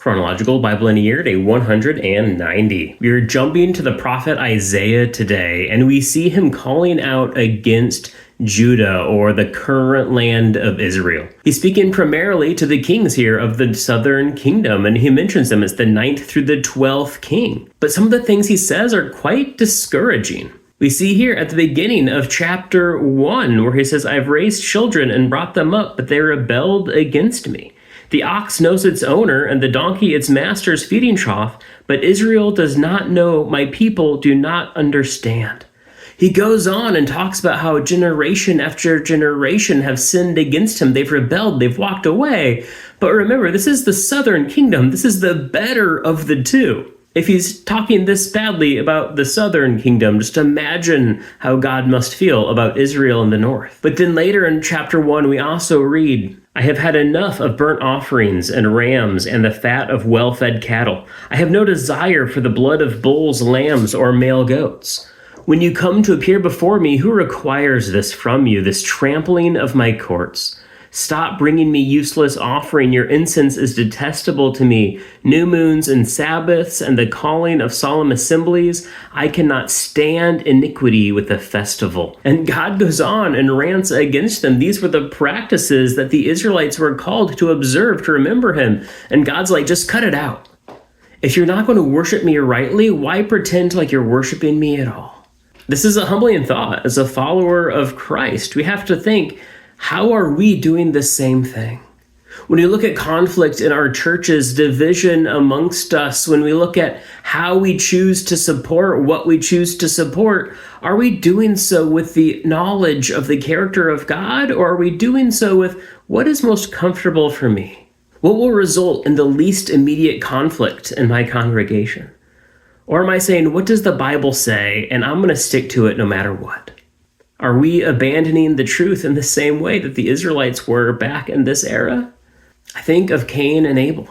Chronological Bible in a Year, day 190. We are jumping to the prophet Isaiah today, and we see him calling out against Judah, or the current land of Israel. He's speaking primarily to the kings here of the southern kingdom, and he mentions them as the 9th through the 12th king. But some of the things he says are quite discouraging. We see here at the beginning of chapter 1, where he says, "I've raised children and brought them up, but they rebelled against me. The ox knows its owner, and the donkey its master's feeding trough, but Israel does not know, my people do not understand." He goes on and talks about how generation after generation have sinned against him. They've rebelled, they've walked away. But remember, this is the southern kingdom. This is the better of the two. If he's talking this badly about the southern kingdom, just imagine how God must feel about Israel in the north. But then later in chapter 1, we also read, "I have had enough of burnt offerings and rams and the fat of well-fed cattle. I have no desire for the blood of bulls, lambs, or male goats. When you come to appear before me, who requires this from you, this trampling of my courts? Stop bringing me useless offering. Your incense is detestable to me. New moons and Sabbaths and the calling of solemn assemblies. I cannot stand iniquity with a festival." And God goes on and rants against them. These were the practices that the Israelites were called to observe, to remember him. And God's like, just cut it out. If you're not going to worship me rightly, why pretend like you're worshiping me at all? This is a humbling thought. As a follower of Christ, we have to think, how are we doing the same thing? When we look at conflict in our churches, division amongst us, when we look at how we choose to support what we choose to support, are we doing so with the knowledge of the character of God, or are we doing so with what is most comfortable for me? What will result in the least immediate conflict in my congregation? Or am I saying, what does the Bible say, and I'm going to stick to it no matter what? Are we abandoning the truth in the same way that the Israelites were back in this era? I think of Cain and Abel.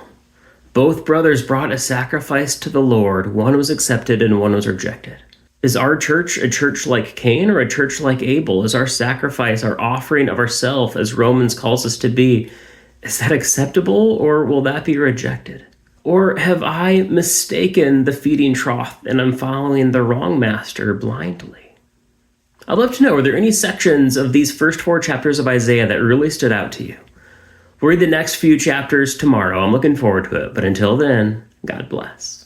Both brothers brought a sacrifice to the Lord. One was accepted and one was rejected. Is our church a church like Cain or a church like Abel? Is our sacrifice, our offering of ourselves, as Romans calls us to be, is that acceptable, or will that be rejected? Or have I mistaken the feeding trough and I'm following the wrong master blindly? I'd love to know, are there any sections of these first 4 chapters of Isaiah that really stood out to you? We'll read the next few chapters tomorrow. I'm looking forward to it. But until then, God bless.